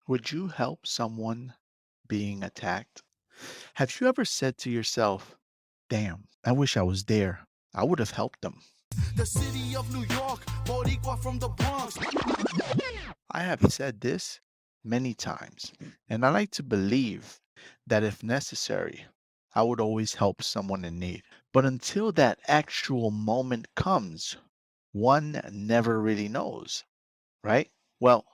Would you help someone being attacked? Have you ever said to yourself, damn, I wish I was there. I would have helped them. The city of New York, Boricua from the Bronx. I have said this many times, and I like to believe that if necessary, I would always help someone in need. But until that actual moment comes, one never really knows, right? Well,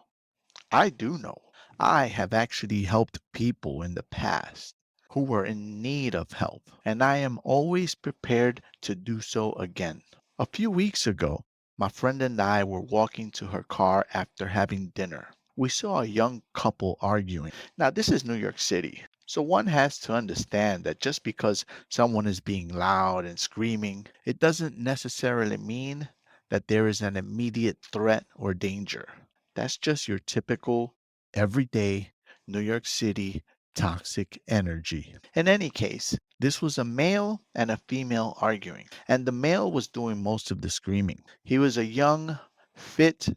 I do know. I have actually helped people in the past who were in need of help, and I am always prepared to do so again. A few weeks ago, my friend and I were walking to her car after having dinner. We saw a young couple arguing. Now, this is New York City, so one has to understand that just because someone is being loud and screaming, it doesn't necessarily mean that there is an immediate threat or danger. That's just your typical, everyday New York City toxic energy. In any case, this was a male and a female arguing, and the male was doing most of the screaming. He was a young, fit,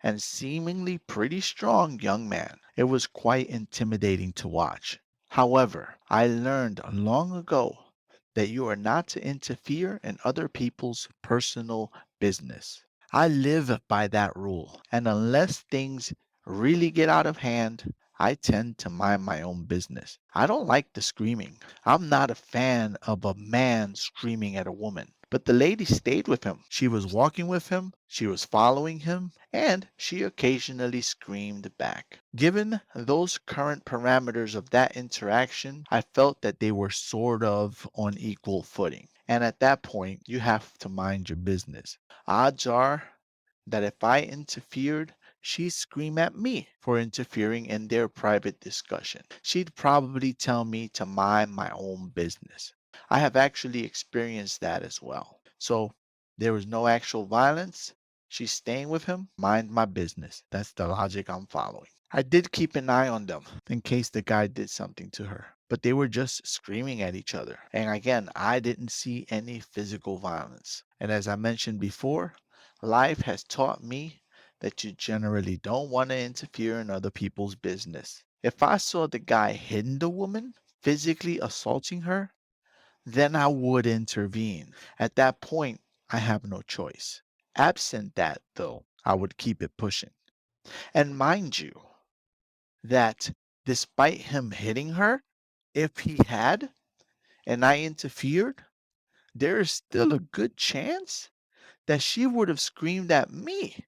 and seemingly pretty strong young man. It was quite intimidating to watch. However, I learned long ago that you are not to interfere in other people's personal business. I live by that rule, and unless things really get out of hand, I tend to mind my own business. I don't like the screaming. I'm not a fan of a man screaming at a woman. But the lady stayed with him. She was walking with him, she was following him, and she occasionally screamed back. Given those current parameters of that interaction, I felt that they were sort of on equal footing. And at that point, you have to mind your business. Odds are that if I interfered, she'd scream at me for interfering in their private discussion. She'd probably tell me to mind my own business. I have actually experienced that as well. So there was no actual violence. She's staying with him. Mind my business. That's the logic I'm following. I did keep an eye on them in case the guy did something to her, but they were just screaming at each other. And again, I didn't see any physical violence. And as I mentioned before, life has taught me that you generally don't want to interfere in other people's business. If I saw the guy hitting the woman, physically assaulting her, then I would intervene. At that point, I have no choice. Absent that, though, I would keep it pushing. And mind you, that despite him hitting her, if he had and I interfered, there is still a good chance that she would have screamed at me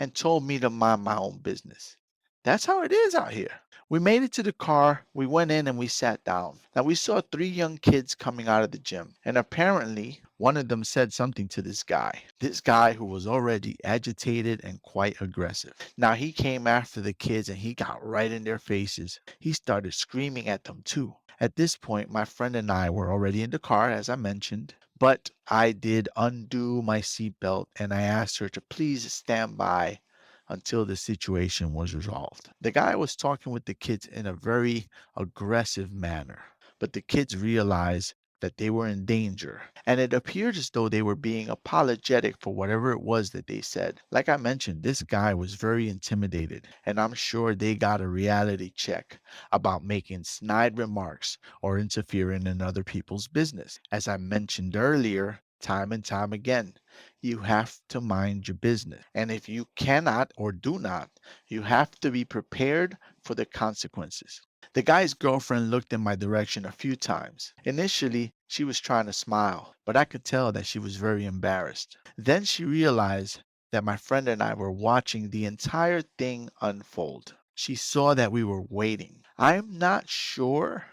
and told me to mind my own business. That's how it is out here. We made it to the car, we went in and we sat down. Now we saw three young kids coming out of the gym, and apparently one of them said something to this guy. This guy who was already agitated and quite aggressive. Now he came after the kids and he got right in their faces. He started screaming at them too. At this point, my friend and I were already in the car, as I mentioned, but I did undo my seatbelt and I asked her to please stand by until the situation was resolved. The guy was talking with the kids in a very aggressive manner, but the kids realized that they were in danger, and it appeared as though they were being apologetic for whatever it was that they said. Like I mentioned, this guy was very intimidated, and I'm sure they got a reality check about making snide remarks or interfering in other people's business. As I mentioned earlier, time and time again, you have to mind your business. And if you cannot or do not, you have to be prepared for the consequences. The guy's girlfriend looked in my direction a few times. Initially, she was trying to smile, but I could tell that she was very embarrassed. Then she realized that my friend and I were watching the entire thing unfold. She saw that we were waiting. I'm not sure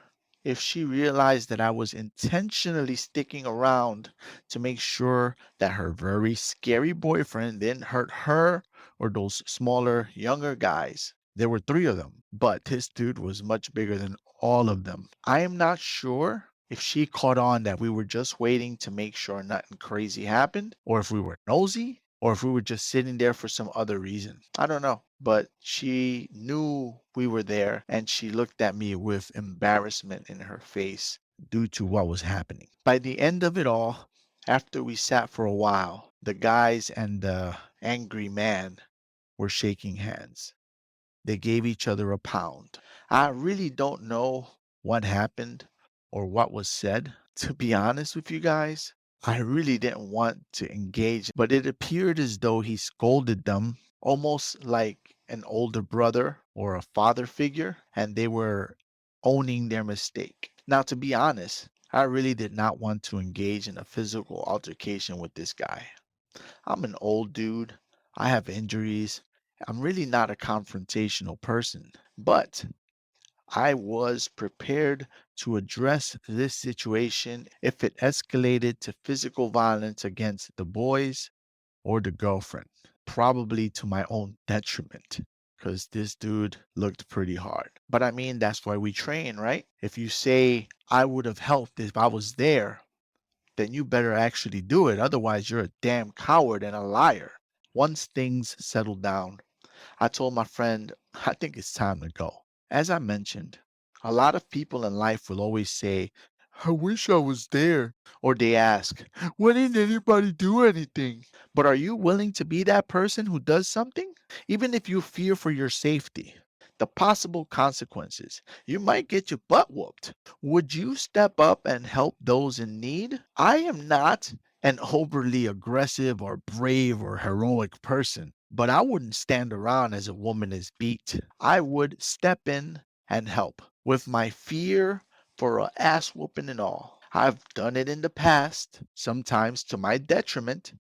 if she realized that I was intentionally sticking around to make sure that her very scary boyfriend didn't hurt her or those smaller, younger guys. There were three of them, but this dude was much bigger than all of them. I am not sure if she caught on that we were just waiting to make sure nothing crazy happened, or if we were nosy, or if we were just sitting there for some other reason. I don't know. But she knew we were there and she looked at me with embarrassment in her face due to what was happening. By the end of it all, after we sat for a while, the guys and the angry man were shaking hands. they gave each other a pound. I really don't know what happened or what was said, to be honest with you guys. I really didn't want to engage, but it appeared as though he scolded them almost like an older brother or a father figure, and they were owning their mistake. Now, to be honest, I really did not want to engage in a physical altercation with this guy. I'm an old dude. I have injuries. I'm really not a confrontational person, but I was prepared to address this situation if it escalated to physical violence against the boys or the girlfriend, probably to my own detriment. Because this dude looked pretty hard. But I mean, that's why we train, right? If you say, I would have helped if I was there, then you better actually do it. Otherwise, you're a damn coward and a liar. Once things settled down, I told my friend, I think it's time to go. As I mentioned, a lot of people in life will always say, I wish I was there. Or they ask, why didn't anybody do anything? But are you willing to be that person who does something? Even if you fear for your safety, the possible consequences, you might get your butt whooped. Would you step up and help those in need? I am not an overly aggressive or brave or heroic person, but I wouldn't stand around as a woman is beat. I would step in and help with my fear for a ass whooping and all. I've done it in the past, sometimes to my detriment,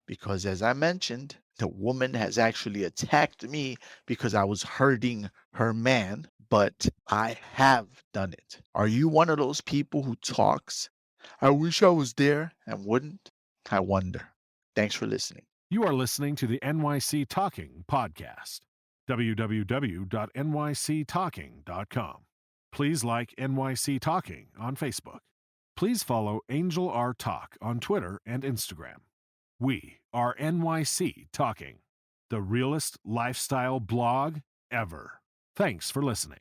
because as I mentioned, the woman has actually attacked me because I was hurting her man, but I have done it. Are you one of those people who talks, I wish I was there and wouldn't? I wonder. Thanks for listening. You are listening to the NYC Talking podcast. www.nyctalking.com. Please like NYC Talking on Facebook. Please follow Angel R Talk on Twitter and Instagram. We are NYC Talking, the realest lifestyle blog ever. Thanks for listening.